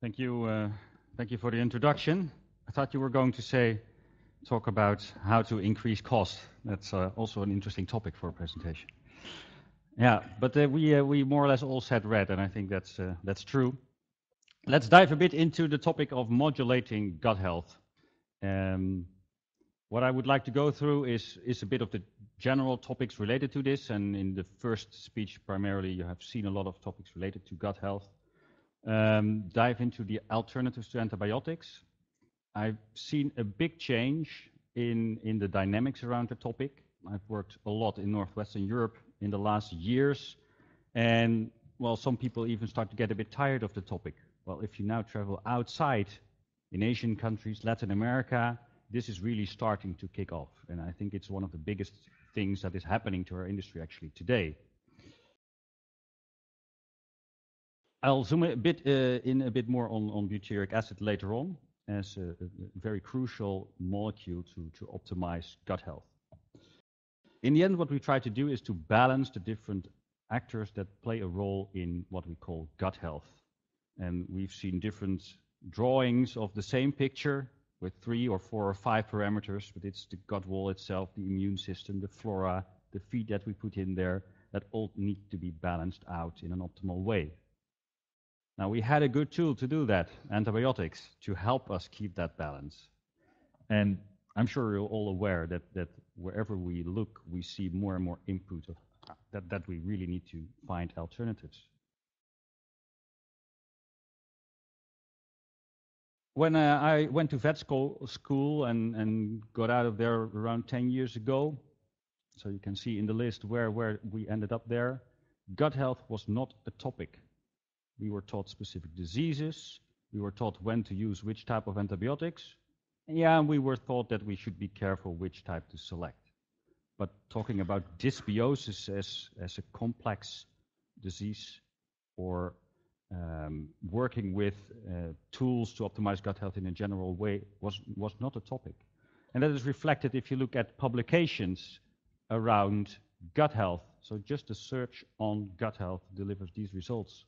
Thank you. Thank you for the introduction. I thought you were going to talk about how to increase cost. That's also an interesting topic for a presentation. Yeah, but we more or less all said red, and I think that's true. Let's dive a bit into the topic of modulating gut health. What I would like to go through is a bit of the general topics related to this, and in the first speech primarily you have seen a lot of topics related to gut health. Dive into the alternatives to antibiotics. I've seen a big change in the dynamics around the topic. I've worked a lot in Northwestern Europe in the last years, and well, some people even start to get a bit tired of the topic. Well, if you now travel outside in Asian countries, Latin America, this is really starting to kick off, and I think it's one of the biggest things that is happening to our industry actually today. I'll zoom in a bit more on butyric acid later on as a very crucial molecule to optimize gut health. In the end, what we try to do is to balance the different actors that play a role in what we call gut health. And we've seen different drawings of the same picture with 3 or 4 or 5 parameters, but it's the gut wall itself, the immune system, the flora, the feed that we put in there, that all need to be balanced out in an optimal way. Now, we had a good tool to do that, antibiotics, to help us keep that balance. And I'm sure you're all aware that wherever we look, we see more and more input of that we really need to find alternatives. When I went to vet school and got out of there around 10 years ago, so you can see in the list where we ended up there, gut health was not a topic. We were taught specific diseases. We were taught when to use which type of antibiotics. And we were taught that we should be careful which type to select. But talking about dysbiosis as a complex disease or working with tools to optimize gut health in a general way was not a topic. And that is reflected if you look at publications around gut health. So just a search on gut health delivers these results.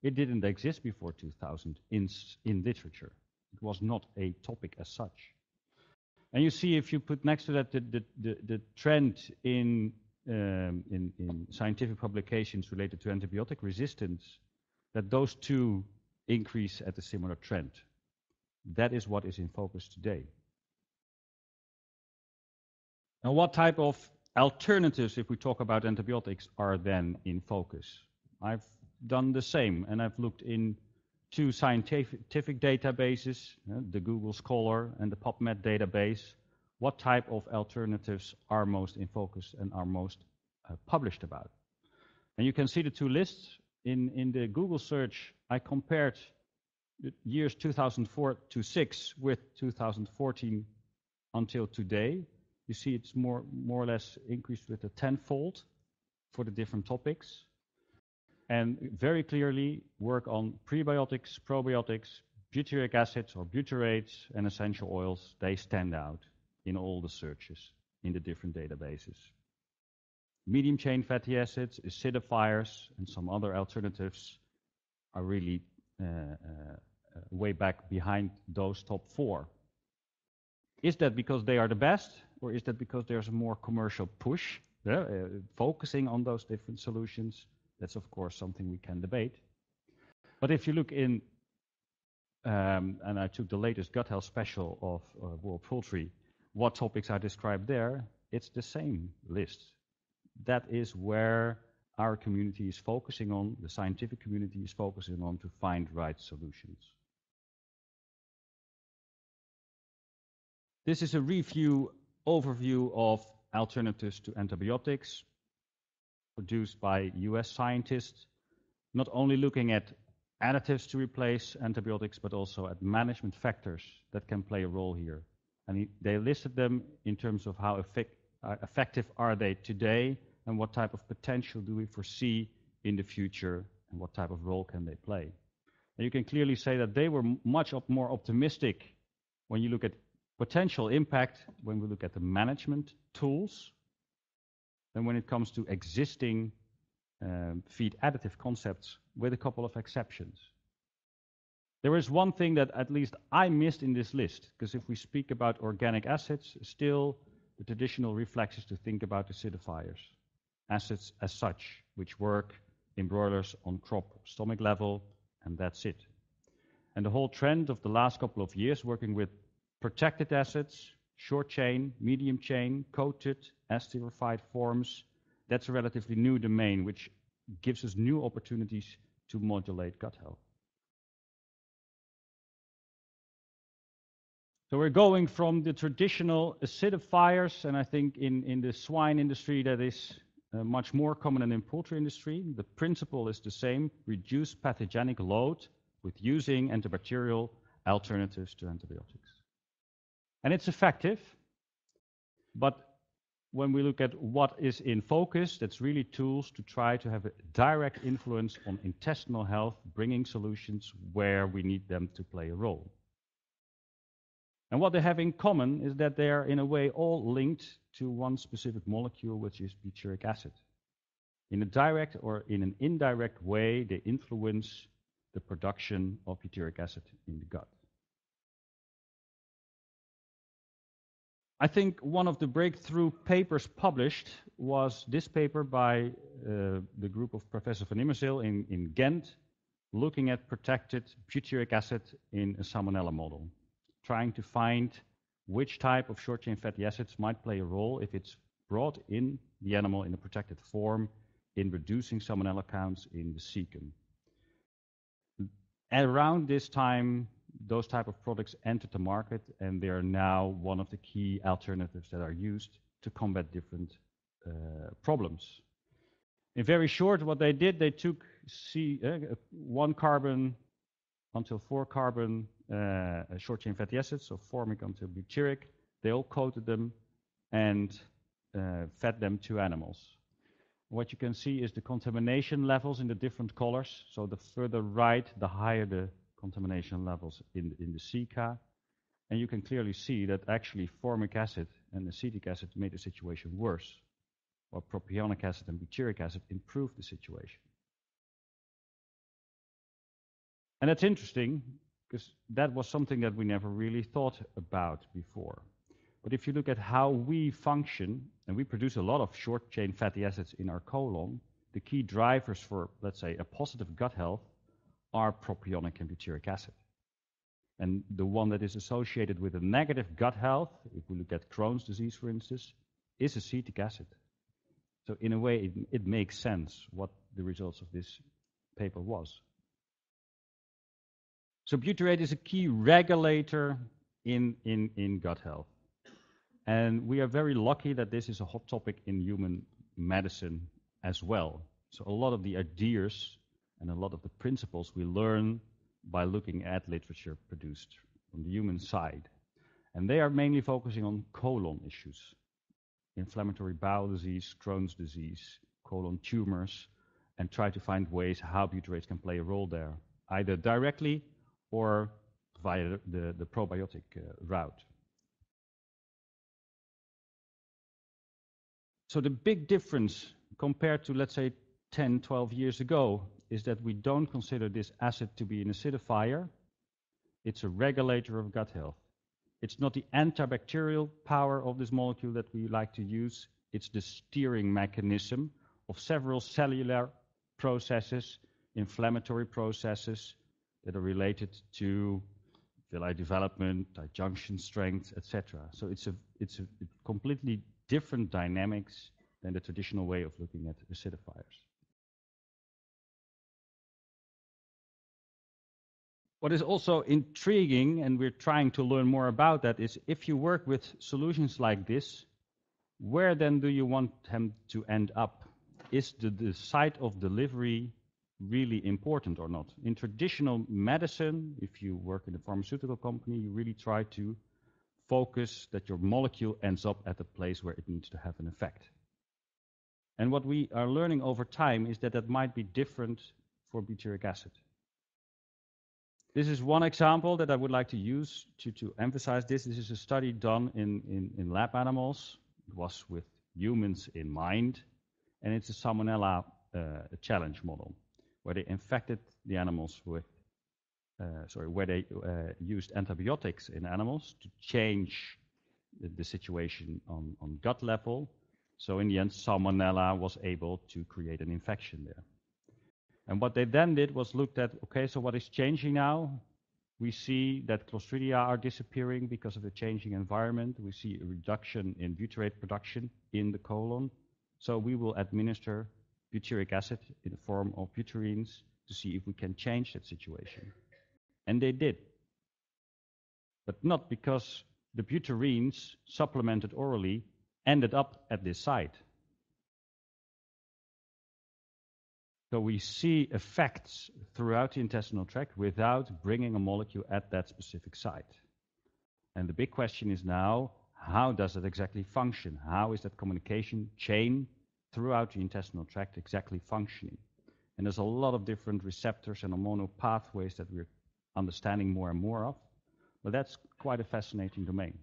It didn't exist before 2000 in literature. It was not a topic as such. And you see, if you put next to that the trend in scientific publications related to antibiotic resistance, that those two increase at a similar trend. That is what is in focus today. Now, what type of alternatives, if we talk about antibiotics, are then in focus? I've done the same, and I've looked in 2 scientific databases, the Google Scholar and the PubMed database. What type of alternatives are most in focus and are most published about? And you can see the 2 lists. In the Google search, I compared the years 2004 to 6 with 2014 until today. You see it's more or less increased with a 10-fold for the different topics. And very clearly work on prebiotics, probiotics, butyric acids or butyrates, and essential oils. They stand out in all the searches in the different databases. Medium chain fatty acids, acidifiers, and some other alternatives are really way back behind those top 4. Is that because they are the best, or is that because there's a more commercial push focusing on those different solutions? That's, of course, something we can debate. But if you look in, and I took the latest gut health special of World Poultry, what topics are described there, it's the same list. That is where our community is focusing on, the scientific community is focusing on to find right solutions. This is a overview of alternatives to antibiotics, produced by US scientists, not only looking at additives to replace antibiotics, but also at management factors that can play a role here. And they listed them in terms of how effective are they today, and what type of potential do we foresee in the future, and what type of role can they play. And you can clearly say that they were much more optimistic when you look at potential impact, when we look at the management tools, than when it comes to existing feed additive concepts, with a couple of exceptions. There is one thing that at least I missed in this list, because if we speak about organic acids, still the traditional reflex is to think about acidifiers, acids as such, which work in broilers on crop stomach level, and that's it. And the whole trend of the last couple of years working with protected acids, short chain, medium chain, coated, esterified forms, that's a relatively new domain which gives us new opportunities to modulate gut health. So we're going from the traditional acidifiers, and I think in the swine industry that is much more common than in poultry industry. The principle is the same, reduce pathogenic load with using antibacterial alternatives to antibiotics. And it's effective, but when we look at what is in focus, that's really tools to try to have a direct influence on intestinal health, bringing solutions where we need them to play a role. And what they have in common is that they are in a way all linked to one specific molecule, which is butyric acid. In a direct or in an indirect way, they influence the production of butyric acid in the gut. I think one of the breakthrough papers published was this paper by the group of Professor van Immerzeel in Ghent, looking at protected butyric acid in a salmonella model, trying to find which type of short-chain fatty acids might play a role if it's brought in the animal in a protected form in reducing salmonella counts in the cecum. Around this time, those type of products entered the market, and they are now one of the key alternatives that are used to combat different problems. In very short, what they did, they took 1 carbon until 4 carbon short-chain fatty acids, so formic until butyric. They all coated them and fed them to animals. What you can see is the contamination levels in the different colors. So the further right, the higher the contamination levels in the ceca. And you can clearly see that actually formic acid and acetic acid made the situation worse, while propionic acid and butyric acid improved the situation. And that's interesting, because that was something that we never really thought about before. But if you look at how we function, and we produce a lot of short-chain fatty acids in our colon, the key drivers for, let's say, a positive gut health are propionic and butyric acid. And the one that is associated with a negative gut health, if we look at Crohn's disease, for instance, is acetic acid. So in a way, it makes sense what the results of this paper was. So butyrate is a key regulator in gut health. And we are very lucky that this is a hot topic in human medicine as well. So a lot of the ideas and a lot of the principles we learn by looking at literature produced from the human side. And they are mainly focusing on colon issues, inflammatory bowel disease, Crohn's disease, colon tumors, and try to find ways how butyrates can play a role there, either directly or via the probiotic route. So the big difference compared to, let's say, 10, 12 years ago is that we don't consider this acid to be an acidifier. It's a regulator of gut health. It's not the antibacterial power of this molecule that we like to use. It's the steering mechanism of several cellular processes, inflammatory processes that are related to villi development, disjunction strength, etc. So it's a completely different dynamics than the traditional way of looking at acidifiers. What is also intriguing, and we're trying to learn more about that, is if you work with solutions like this, where then do you want them to end up? Is the site of delivery really important or not? In traditional medicine, if you work in a pharmaceutical company, you really try to focus that your molecule ends up at the place where it needs to have an effect. And what we are learning over time is that that might be different for butyric acid. This is one example that I would like to use to emphasize this. This is a study done in lab animals. It was with humans in mind, and it's a salmonella challenge model, where they infected the animals with where they used antibiotics in animals to change the situation on gut level. So in the end, Salmonella was able to create an infection there. And what they then did was looked at, okay, so what is changing now? We see that Clostridia are disappearing because of the changing environment. We see a reduction in butyrate production in the colon. So we will administer butyric acid in the form of butyrines to see if we can change that situation. And they did. But not because the butyrines supplemented orally ended up at this site. So we see effects throughout the intestinal tract without bringing a molecule at that specific site. And the big question is now, how does it exactly function? How is that communication chain throughout the intestinal tract exactly functioning? And there's a lot of different receptors and hormonal pathways that we're understanding more and more of. But that's quite a fascinating domain.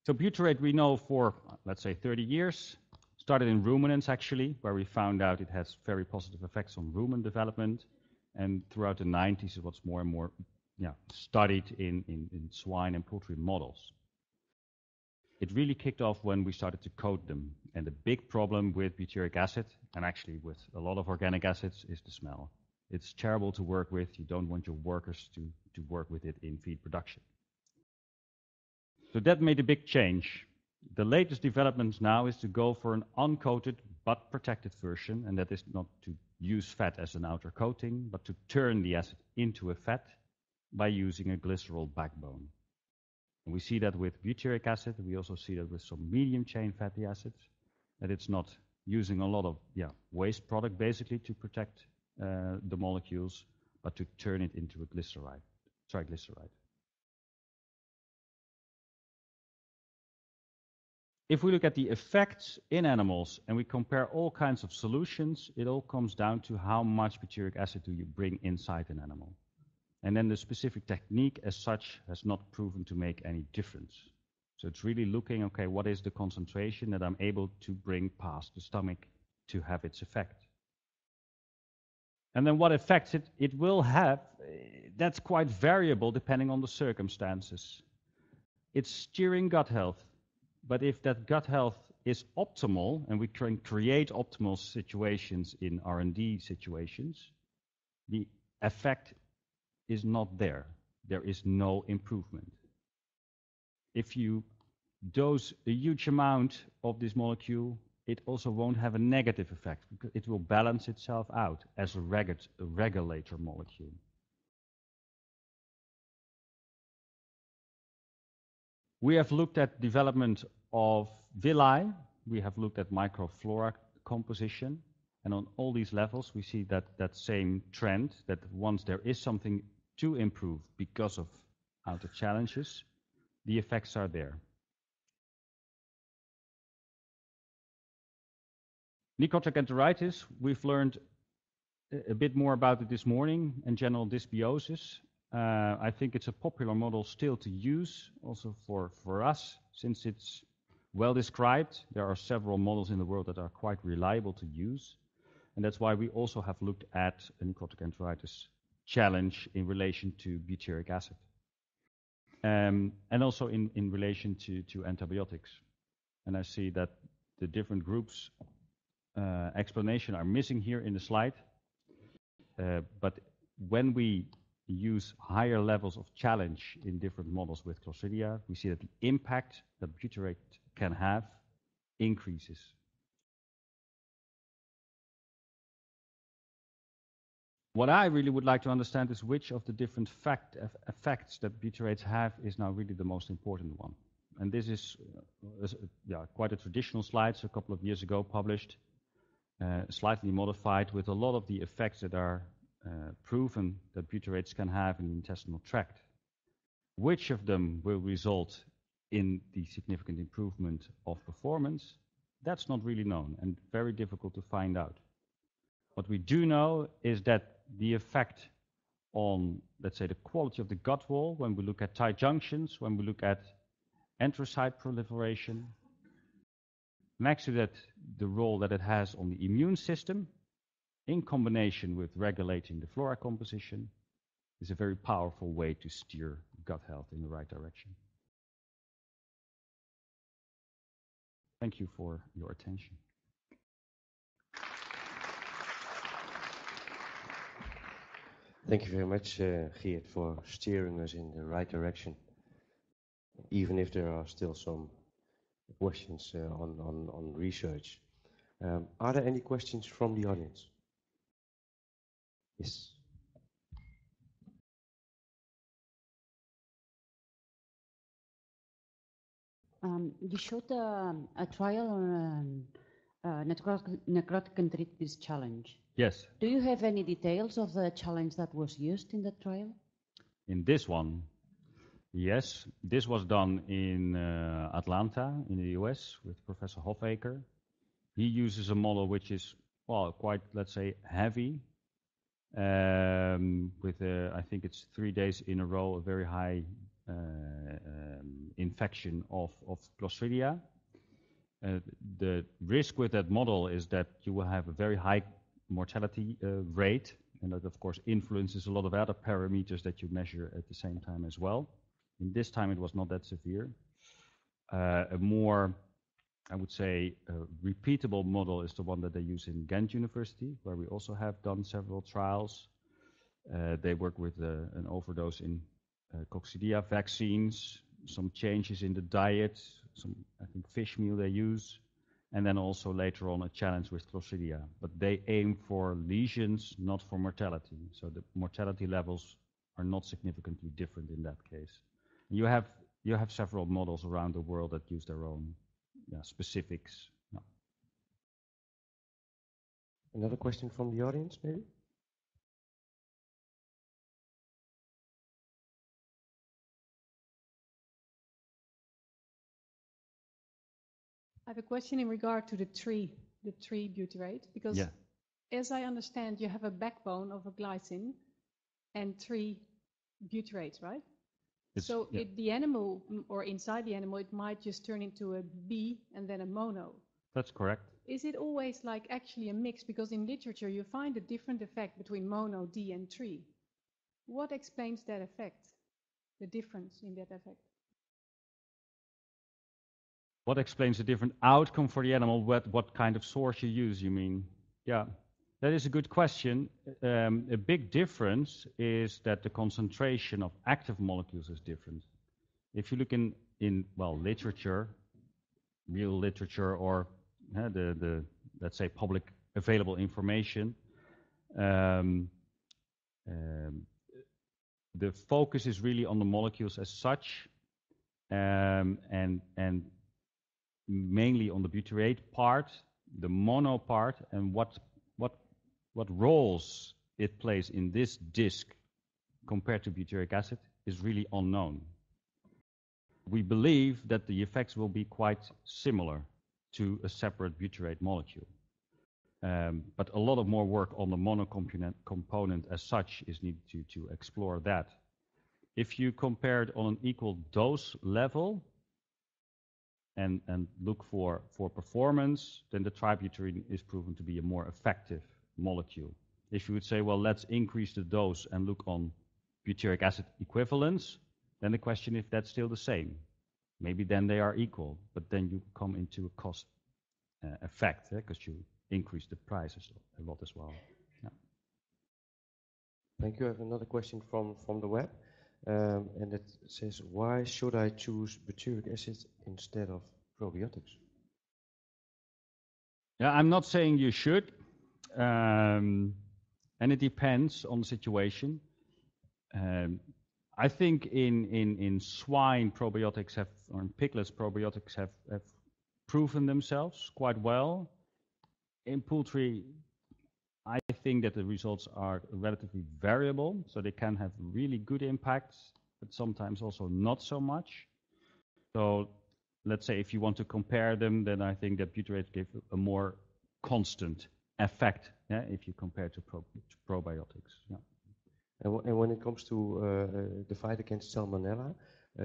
So butyrate we know for, let's say, 30 years. Started in ruminants, actually, where we found out it has very positive effects on rumen development. And throughout the 90s, it was more and more studied in swine and poultry models. It really kicked off when we started to coat them. And the big problem with butyric acid, and actually with a lot of organic acids, is the smell. It's terrible to work with. You don't want your workers to work with it in feed production. So that made a big change. The latest developments now is to go for an uncoated but protected version, and that is not to use fat as an outer coating, but to turn the acid into a fat by using a glycerol backbone. And we see that with butyric acid. We also see that with some medium-chain fatty acids, that it's not using a lot of waste product basically to protect the molecules, but to turn it into a triglyceride. If we look at the effects in animals and we compare all kinds of solutions, it all comes down to how much butyric acid do you bring inside an animal. And then the specific technique as such has not proven to make any difference. So it's really looking, okay, what is the concentration that I'm able to bring past the stomach to have its effect? And then what effects it will have, that's quite variable depending on the circumstances. It's steering gut health. But if that gut health is optimal, and we can create optimal situations in R&D situations, the effect is not there. There is no improvement. If you dose a huge amount of this molecule, it also won't have a negative effect, because it will balance itself out as a regulator molecule. We have looked at development of villi. We have looked at microflora composition. And on all these levels, we see that same trend, that once there is something to improve because of outer challenges, the effects are there. Necrotic enteritis, we've learned a bit more about it this morning, and general dysbiosis. I think it's a popular model still to use, also for us, since it's well described. There are several models in the world that are quite reliable to use, and that's why we also have looked at a necrotic enteritis challenge in relation to butyric acid, and also in relation to antibiotics. And I see that the different groups' explanation are missing here in the slide, but when we use higher levels of challenge in different models with Clostridia, we see that the impact that butyrate can have increases. What I really would like to understand is which of the different effects that butyrates have is now really the most important one. And this is quite a traditional slide, so a couple of years ago published, slightly modified with a lot of the effects that are proven that butyrates can have in the intestinal tract. Which of them will result in the significant improvement of performance? That's not really known and very difficult to find out. What we do know is that the effect on, let's say, the quality of the gut wall, when we look at tight junctions, when we look at enterocyte proliferation, next to that, the role that it has on the immune system, in combination with regulating the flora composition, is a very powerful way to steer gut health in the right direction. Thank you for your attention. Thank you very much, Geert, for steering us in the right direction, even if there are still some questions on research. Are there any questions from the audience? Yes. You showed a trial on necrotic arthritis challenge. Yes. Do you have any details of the challenge that was used in that trial? In this one, yes. This was done in Atlanta, in the US, with Professor Hoffaker. He uses a model which is, well, quite, let's say, heavy, with, I think it's 3 days in a row, a very high infection of Clostridia. The risk with that model is that you will have a very high mortality rate, and that of course influences a lot of other parameters that you measure at the same time as well. In this time it was not that severe. A more, I would say, repeatable model is the one that they use in Ghent University, where we also have done several trials. They work with an overdose in coccidia vaccines, some changes in the diet, some, I think, fish meal they use, and then also later on a challenge with Clostridia. But they aim for lesions, not for mortality. So the mortality levels are not significantly different in that case. You have several models around the world that use their own specifics. No. Another question from the audience, maybe? I have a question in regard to the tree butyrate, because as I understand, you have a backbone of a glycine and 3 butyrates, right? So the animal, or inside the animal, it might just turn into a B and then a mono. That's correct. Is it always like actually a mix? Because in literature you find a different effect between mono, D and 3. What explains that effect, the difference in that effect? What explains the different outcome for the animal? What kind of source you use, you mean? Yeah, that is a good question. A big difference is that the concentration of active molecules is different. If you look in literature, real literature, or the let's say public available information, the focus is really on the molecules as such, and mainly on the butyrate part, the mono part, and what roles it plays in this disc compared to butyric acid is really unknown. We believe that the effects will be quite similar to a separate butyrate molecule. But a lot of more work on the mono component as such is needed to explore that. If you compare it on an equal dose level, and look for performance, then the tributylene is proven to be a more effective molecule. If you would say, well, let's increase the dose and look on butyric acid equivalence, then the question if that's still the same. Maybe then they are equal, but then you come into a cost effect, because you increase the prices a lot as well. Yeah. Thank you. I have another question from the web. And it says, why should I choose butyric acid instead of probiotics? Yeah, I'm not saying you should, and it depends on the situation. I think in swine probiotics or in piglets probiotics have proven themselves quite well. In poultry, I think that the results are relatively variable, so they can have really good impacts, but sometimes also not so much. So let's say if you want to compare them, then I think that butyrates give a more constant effect, if you compare to probiotics. Yeah. And when it comes to the fight against Salmonella,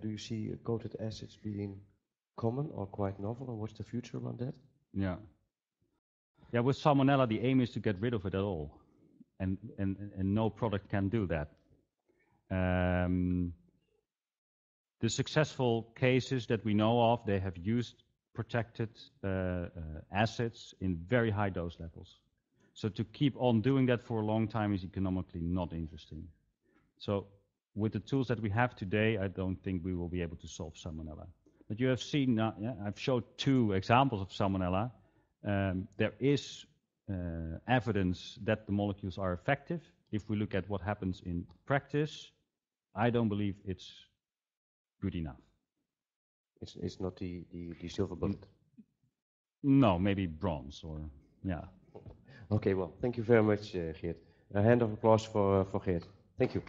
do you see coated acids being common or quite novel, or what's the future on that? Yeah. Yeah, with Salmonella, the aim is to get rid of it at all, and no product can do that. The successful cases that we know of, they have used protected acids in very high dose levels. So to keep on doing that for a long time is economically not interesting. So with the tools that we have today, I don't think we will be able to solve Salmonella. But you have seen, I've showed 2 examples of Salmonella. There is evidence that the molecules are effective. If we look at what happens in practice, I don't believe it's good enough. It's not the silver bullet. No, maybe bronze or, yeah. Okay, well, thank you very much, Geert. A hand of applause for Geert. Thank you.